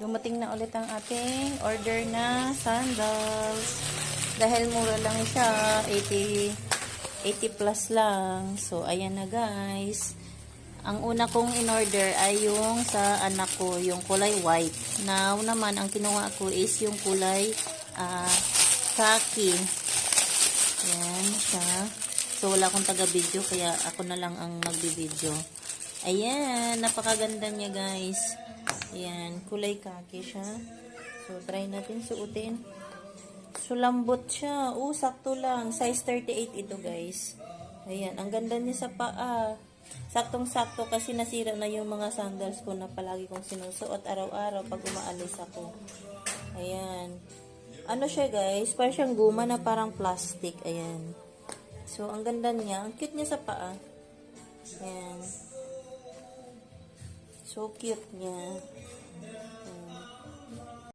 Dumating na ulit ang ating order na sandals. Dahil mura lang siya, 80 plus lang. So, ayan na guys. Ang una kong in-order ay yung sa anak ko, yung kulay white. Now naman, ang kinuha ko is yung kulay khaki. Ayan siya. So, wala akong taga-video, kaya ako na lang ang nagbi-video. Ayan, napakaganda niya guys. Ayan, kulay khaki siya. So, try natin suotin. So, lambot siya. Sakto lang. Size 38 ito guys. Ayan, ang ganda niya sa paa. Saktong-sakto kasi nasira na yung mga sandals ko na palagi kong sinusuot araw-araw pag umaalis ako. Ayan. Ano siya guys? Parang siyang guma na parang plastic. Ayan. So, ang ganda niya. Ang cute niya sa paa. Ayan. So, cute niya.